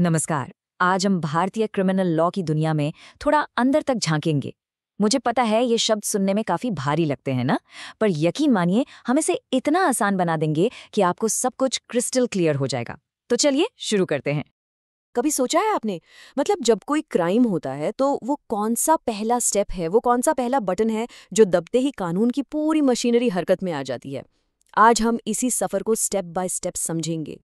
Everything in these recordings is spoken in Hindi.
नमस्कार। आज हम भारतीय क्रिमिनल लॉ की दुनिया में थोड़ा अंदर तक झांकेंगे। मुझे पता है ये शब्द सुनने में काफी भारी लगते हैं ना, पर यकीन मानिए हम इसे इतना आसान बना देंगे कि आपको सब कुछ क्रिस्टल क्लियर हो जाएगा। तो चलिए शुरू करते हैं। कभी सोचा है आपने? मतलब जब कोई क्राइम होता है तो वो कौन सा पहला स्टेप है, वो कौन सा पहला बटन है जो दबते ही कानून की पूरी मशीनरी हरकत में आ जाती है। आज हम इसी सफर को स्टेप बाय स्टेप समझेंगे।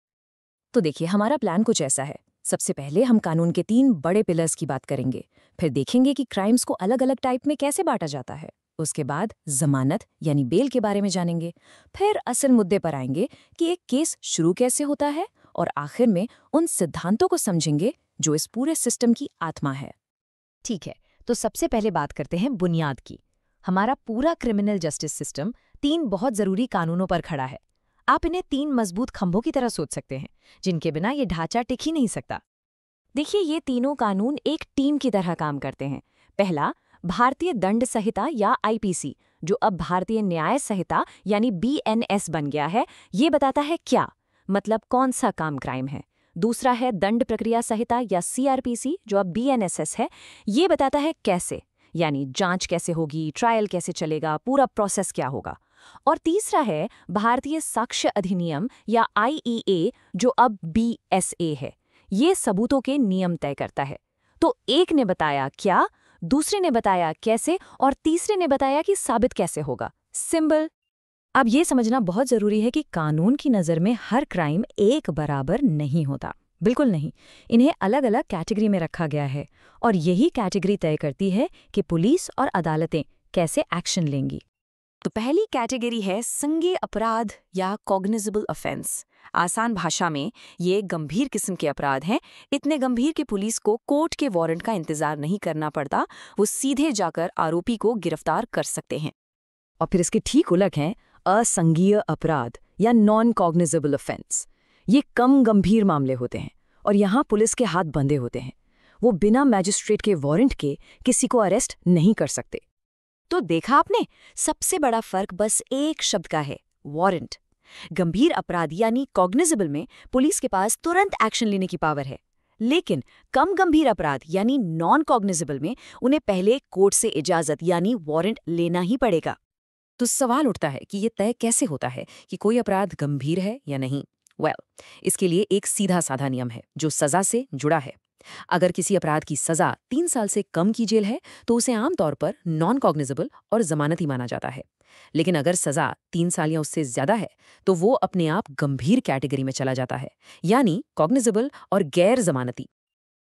तो देखिए, हमारा प्लान कुछ ऐसा है। सबसे पहले हम कानून के 3 बड़े पिलर्स की बात करेंगे। फिर देखेंगे कि क्राइम्स को अलग अलग टाइप में कैसे बांटा जाता है। उसके बाद जमानत यानी बेल के बारे में जानेंगे। फिर असल मुद्दे पर आएंगे कि एक केस शुरू कैसे होता है, और आखिर में उन सिद्धांतों को समझेंगे जो इस पूरे सिस्टम की आत्मा है। ठीक है, तो सबसे पहले बात करते हैं बुनियाद की। हमारा पूरा क्रिमिनल जस्टिस सिस्टम 3 बहुत जरूरी कानूनों पर खड़ा है। आप इन्हें 3 मजबूत खंभों की तरह सोच सकते हैं, जिनके बिना ये ढांचा टिक ही नहीं सकता। देखिए, ये तीनों कानून एक टीम की तरह काम करते हैं। पहला, भारतीय दंड संहिता या आईपीसी, जो अब भारतीय न्याय संहिता यानी बीएनएस बन गया है। ये बताता है क्या, मतलब कौन सा काम क्राइम है। दूसरा है दंड प्रक्रिया संहिता या सीआरपीसी, जो अब बीएनएसएस है। ये बताता है कैसे, यानी जांच कैसे होगी, ट्रायल कैसे चलेगा, पूरा प्रोसेस क्या होगा। और तीसरा है भारतीय साक्ष्य अधिनियम या आईईए, जो अब बीएसए है। ये सबूतों के नियम तय करता है। तो एक ने बताया क्या, दूसरे ने बताया कैसे, और तीसरे ने बताया कि साबित कैसे होगा। सिंबल। अब ये समझना बहुत जरूरी है कि कानून की नज़र में हर क्राइम एक बराबर नहीं होता। बिल्कुल नहीं। इन्हें अलग अलग कैटेगरी में रखा गया है, और यही कैटेगरी तय करती है कि पुलिस और अदालतें कैसे एक्शन लेंगी। तो पहली कैटेगरी है संज्ञेय अपराध या कॉग्निजेबल ऑफेंस। आसान भाषा में ये गंभीर किस्म के अपराध हैं, इतने गंभीर कि पुलिस को कोर्ट के वारंट का इंतजार नहीं करना पड़ता, वो सीधे जाकर आरोपी को गिरफ्तार कर सकते हैं। और फिर इसके ठीक उलट हैं असंज्ञेय अपराध या नॉन कॉग्निजेबल ऑफेंस। ये कम गंभीर मामले होते हैं, और यहाँ पुलिस के हाथ बंधे होते हैं। वो बिना मैजिस्ट्रेट के वारंट के किसी को अरेस्ट नहीं कर सकते। तो देखा आपने, सबसे बड़ा फर्क बस एक शब्द का है, वारंट। गंभीर अपराध यानी कॉग्निजेबल में पुलिस के पास तुरंत एक्शन लेने की पावर है, लेकिन कम गंभीर अपराध यानी नॉन कॉग्निजेबल में उन्हें पहले कोर्ट से इजाजत यानी वारंट लेना ही पड़ेगा। तो सवाल उठता है कि ये तय कैसे होता है कि कोई अपराध गंभीर है या नहीं। इसके लिए एक सीधा साधा नियम है जो सजा से जुड़ा है। अगर किसी अपराध की सजा 3 साल से कम की जेल है तो उसे आमतौर पर नॉन कॉग्निजेबल और जमानती माना जाता है। लेकिन अगर सजा 3 साल या उससे ज्यादा है तो वो अपने आप गंभीर कैटेगरी में चला जाता है, यानी कॉग्निजेबल और गैर जमानती।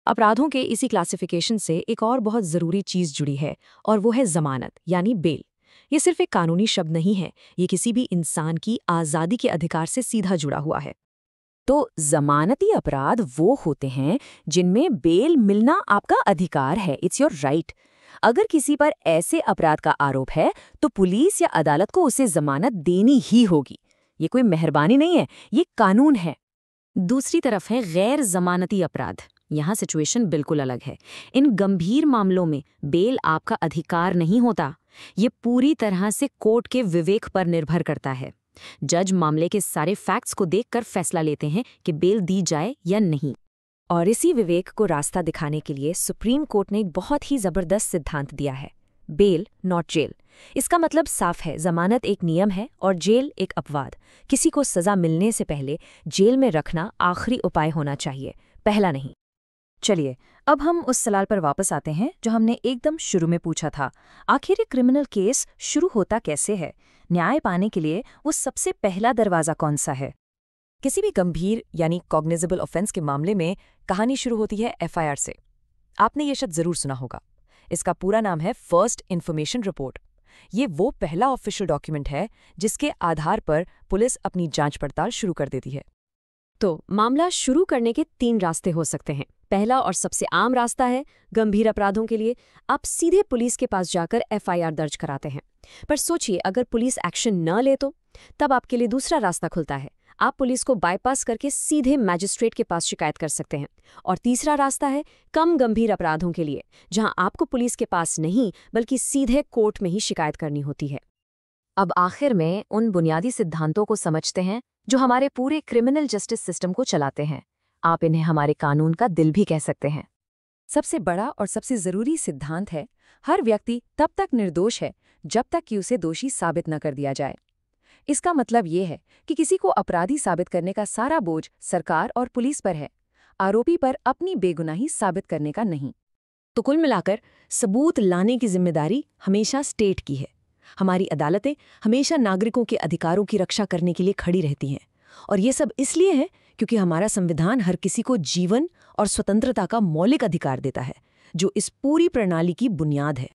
अपराधों के इसी क्लासिफिकेशन से एक और बहुत जरूरी चीज जुड़ी है, और वो है जमानत यानी बेल। ये सिर्फ एक कानूनी शब्द नहीं है, ये किसी भी इंसान की आज़ादी के अधिकार से सीधा जुड़ा हुआ है। तो जमानती अपराध वो होते हैं जिनमें बेल मिलना आपका अधिकार है, इट्स योर राइट। अगर किसी पर ऐसे अपराध का आरोप है तो पुलिस या अदालत को उसे जमानत देनी ही होगी। ये कोई मेहरबानी नहीं है, ये कानून है। दूसरी तरफ है गैर जमानती अपराध। यहाँ सिचुएशन बिल्कुल अलग है। इन गंभीर मामलों में बेल आपका अधिकार नहीं होता। ये पूरी तरह से कोर्ट के विवेक पर निर्भर करता है। जज मामले के सारे फैक्ट्स को देखकर फैसला लेते हैं कि बेल दी जाए या नहीं। और इसी विवेक को रास्ता दिखाने के लिए सुप्रीम कोर्ट ने एक बहुत ही जबरदस्त सिद्धांत दिया है, बेल नॉट जेल। इसका मतलब साफ है, जमानत एक नियम है और जेल एक अपवाद। किसी को सजा मिलने से पहले जेल में रखना आखिरी उपाय होना चाहिए, पहला नहीं। चलिए, अब हम उस सवाल पर वापस आते हैं जो हमने एकदम शुरू में पूछा था। आखिर ये क्रिमिनल केस शुरू होता कैसे है? न्याय पाने के लिए वो सबसे पहला दरवाज़ा कौन सा है? किसी भी गंभीर यानी कॉग्निजेबल ऑफेंस के मामले में कहानी शुरू होती है एफआईआर से। आपने ये शब्द जरूर सुना होगा। इसका पूरा नाम है फर्स्ट इन्फॉर्मेशन रिपोर्ट। ये वो पहला ऑफिशियल डॉक्यूमेंट है जिसके आधार पर पुलिस अपनी जांच पड़ताल शुरू कर देती है। तो मामला शुरू करने के 3 रास्ते हो सकते हैं। पहला और सबसे आम रास्ता है, गंभीर अपराधों के लिए आप सीधे पुलिस के पास जाकर एफआईआर दर्ज कराते हैं। पर सोचिए, अगर पुलिस एक्शन न ले तो? तब आपके लिए दूसरा रास्ता खुलता है। आप पुलिस को बाईपास करके सीधे मैजिस्ट्रेट के पास शिकायत कर सकते हैं। और तीसरा रास्ता है कम गंभीर अपराधों के लिए, जहां आपको पुलिस के पास नहीं बल्कि सीधे कोर्ट में ही शिकायत करनी होती है। अब आखिर में उन बुनियादी सिद्धांतों को समझते हैं जो हमारे पूरे क्रिमिनल जस्टिस सिस्टम को चलाते हैं। आप इन्हें हमारे कानून का दिल भी कह सकते हैं। सबसे बड़ा और सबसे जरूरी सिद्धांत है, हर व्यक्ति तब तक निर्दोष है जब तक कि उसे दोषी साबित न कर दिया जाए। इसका मतलब ये है कि किसी को अपराधी साबित करने का सारा बोझ सरकार और पुलिस पर है, आरोपी पर अपनी बेगुनाही साबित करने का नहीं। तो कुल मिलाकर सबूत लाने की जिम्मेदारी हमेशा स्टेट की है। हमारी अदालतें हमेशा नागरिकों के अधिकारों की रक्षा करने के लिए खड़ी रहती हैं, और ये सब इसलिए है क्योंकि हमारा संविधान हर किसी को जीवन और स्वतंत्रता का मौलिक अधिकार देता है, जो इस पूरी प्रणाली की बुनियाद है।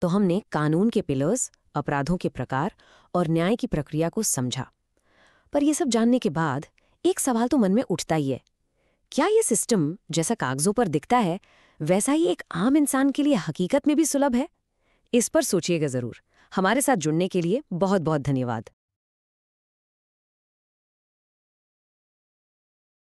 तो हमने कानून के पिलर्स, अपराधों के प्रकार और न्याय की प्रक्रिया को समझा। पर यह सब जानने के बाद एक सवाल तो मन में उठता ही है, क्या ये सिस्टम जैसा कागजों पर दिखता है वैसा ही एक आम इंसान के लिए हकीकत में भी सुलभ है? इस पर सोचिएगा जरूर। हमारे साथ जुड़ने के लिए बहुत बहुत धन्यवाद।